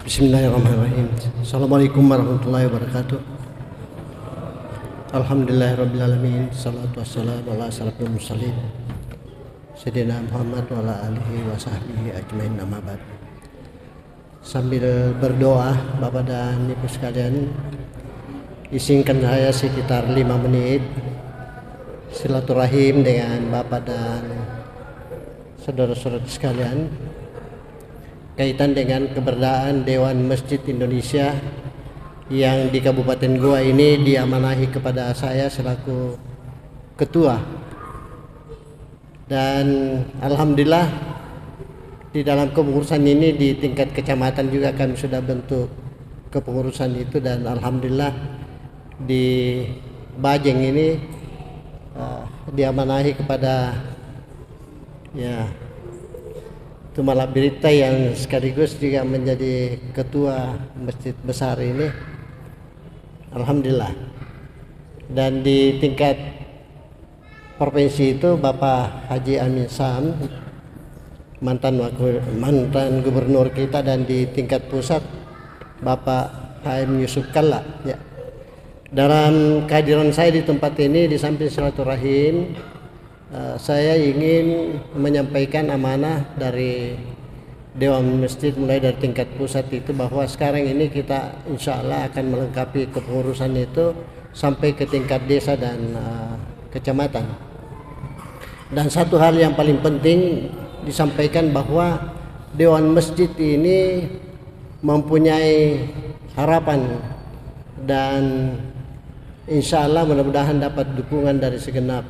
Bismillahirrahmanirrahim. Assalamualaikum warahmatullahi wabarakatuh. Alhamdulillahirrabbilalamin. Salatu wassalamu ala asyrafil mursalin Sayyidina Muhammad wa ala alihi wa sahbihi ajmain, amma ba'd. Sambil berdoa, Bapak dan Ibu sekalian, izinkan saya sekitar 5 menit silaturahim dengan Bapak dan saudara-saudara sekalian kaitan dengan keberadaan Dewan Masjid Indonesia yang di Kabupaten Goa ini diamanahi kepada saya selaku ketua. Dan alhamdulillah di dalam kepengurusan ini di tingkat kecamatan juga kami sudah bentuk kepengurusan itu, dan alhamdulillah di Bajeng ini diamanahi kepada Tumala Berita yang sekaligus juga menjadi ketua masjid besar ini, alhamdulillah. Dan di tingkat provinsi itu Bapak Haji Amin Sam, mantan gubernur kita, dan di tingkat pusat Bapak Haim Yusuf Kalla. Dalam kehadiran saya di tempat ini, di samping silaturahim, saya ingin menyampaikan amanah dari Dewan Masjid mulai dari tingkat pusat itu, bahwa sekarang ini kita insya Allah akan melengkapi kepengurusan itu sampai ke tingkat desa dan kecamatan. Dan satu hal yang paling penting disampaikan bahwa Dewan Masjid ini mempunyai harapan dan insya Allah mudah-mudahan dapat dukungan dari segenap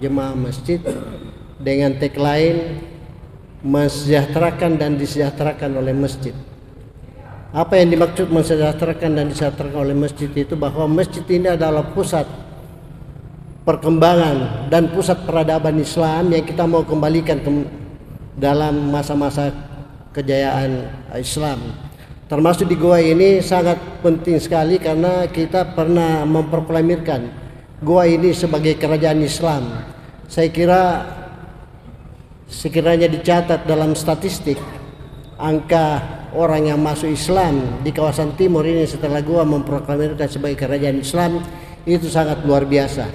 jemaah masjid dengan tagline mensejahterakan dan disejahterakan oleh masjid. Apa yang dimaksud mensejahterakan dan disejahterakan oleh masjid itu, bahwa masjid ini adalah pusat perkembangan dan pusat peradaban Islam yang kita mau kembalikan dalam masa-masa kejayaan Islam. Termasuk di Goa ini sangat penting sekali karena kita pernah memproklamirkan Goa ini sebagai kerajaan Islam. Saya kira sekiranya dicatat dalam statistik angka orang yang masuk Islam di kawasan timur ini setelah Goa memproklamirkan sebagai kerajaan Islam itu sangat luar biasa.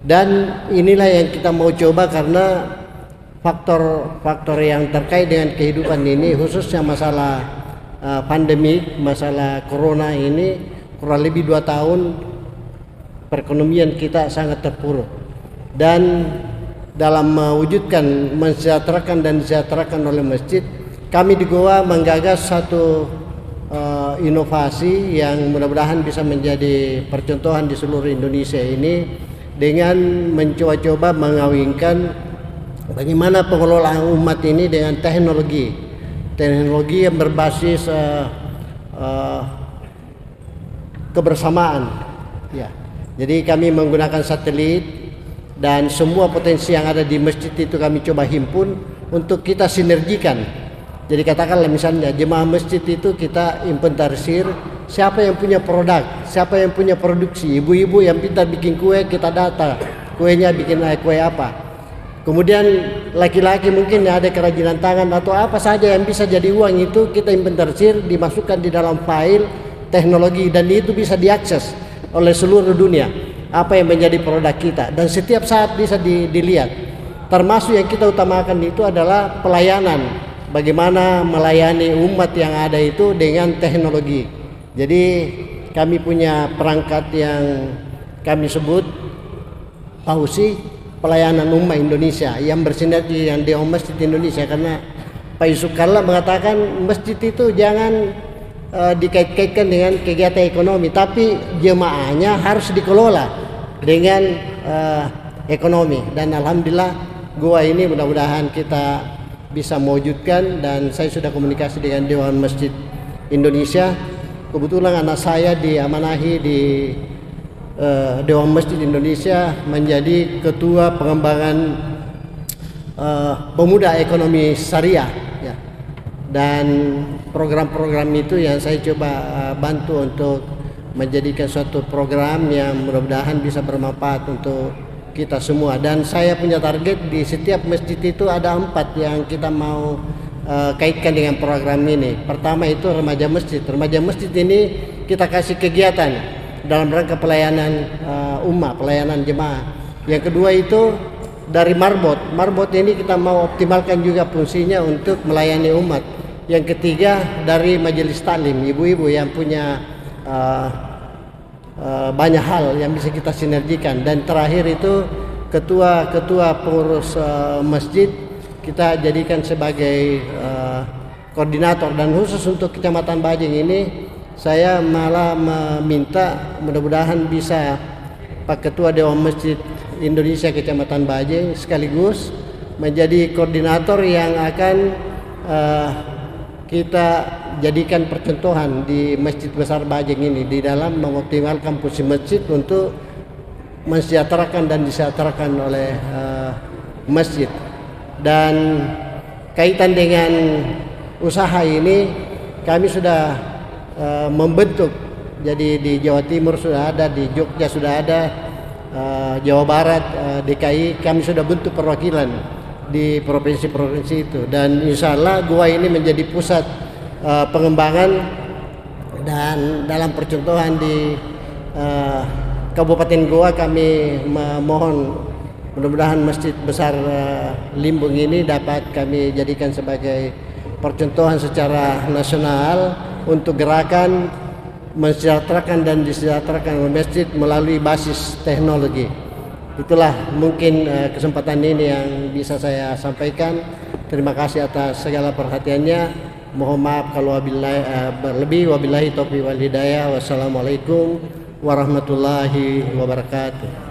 Dan inilah yang kita mau coba, karena faktor-faktor yang terkait dengan kehidupan ini, khususnya masalah pandemik, masalah corona ini, kurang lebih 2 tahun perekonomian kita sangat terpuruk. Dan dalam mewujudkan mensejahterakan dan disejahterakan oleh masjid, kami di Goa menggagas satu inovasi yang mudah-mudahan bisa menjadi percontohan di seluruh Indonesia ini, dengan mencoba-coba mengawinkan bagaimana pengelolaan umat ini dengan teknologi yang berbasis kebersamaan. Jadi kami menggunakan satelit, dan semua potensi yang ada di masjid itu kami coba himpun untuk kita sinergikan. Jadi katakanlah misalnya jemaah masjid itu kita inventarisir siapa yang punya produk, siapa yang punya produksi. Ibu-ibu yang pintar bikin kue, kita data kuenya bikin kue apa. Kemudian laki-laki mungkin ada kerajinan tangan atau apa saja yang bisa jadi uang, itu kita inventarisir, dimasukkan di dalam file teknologi, dan itu bisa diakses oleh seluruh dunia apa yang menjadi produk kita, dan setiap saat bisa dilihat. Termasuk yang kita utamakan itu adalah pelayanan, bagaimana melayani umat yang ada itu dengan teknologi. Jadi kami punya perangkat yang kami sebut PAUSI, pelayanan umat Indonesia, yang bersinergi dengan Dewan Masjid Indonesia. Karena Pak Yusuf Kalla mengatakan masjid itu jangan dikait-kaitkan dengan kegiatan ekonomi, tapi jemaahnya harus dikelola dengan ekonomi. Dan alhamdulillah Goa ini mudah-mudahan kita bisa mewujudkan, dan saya sudah komunikasi dengan Dewan Masjid Indonesia. Kebetulan anak saya diamanahi di Dewan Masjid Indonesia menjadi ketua pengembangan pemuda ekonomi syariah, dan program-program itu yang saya coba bantu untuk menjadikan suatu program yang mudah-mudahan bisa bermanfaat untuk kita semua. Dan saya punya target di setiap masjid itu ada 4 yang kita mau kaitkan dengan program ini. Pertama itu remaja masjid. Remaja masjid ini kita kasih kegiatan dalam rangka pelayanan umat, pelayanan jemaah. Yang kedua itu dari marbot. Marbot ini kita mau optimalkan juga fungsinya untuk melayani umat. Yang ketiga dari majelis taklim, ibu-ibu yang punya banyak hal yang bisa kita sinergikan. Dan terakhir itu ketua pengurus masjid kita jadikan sebagai koordinator. Dan khusus untuk Kecamatan Bajing ini saya malah meminta mudah-mudahan bisa Pak Ketua Dewan Masjid Indonesia Kecamatan Bajing sekaligus menjadi koordinator yang akan kita jadikan percontohan di Masjid Besar Bajing ini di dalam mengoptimalkan fungsi masjid untuk mensejahterakan dan disejahterakan oleh masjid. Dan kaitan dengan usaha ini kami sudah membentuk, jadi di Jawa Timur sudah ada, di Jogja sudah ada, Jawa Barat, DKI kami sudah bentuk perwakilan di provinsi-provinsi itu. Dan insya Allah gua ini menjadi pusat pengembangan dan dalam percontohan di Kabupaten Goa. Kami memohon mudah-mudahan Masjid Besar Limbung ini dapat kami jadikan sebagai percontohan secara nasional untuk gerakan mensejahterakan dan disejahterakan masjid melalui basis teknologi. Itulah mungkin kesempatan ini yang bisa saya sampaikan. Terima kasih atas segala perhatiannya. Mohon maaf kalau berlebih. Wabillahi taufiq wal hidayah. Wassalamualaikum warahmatullahi wabarakatuh.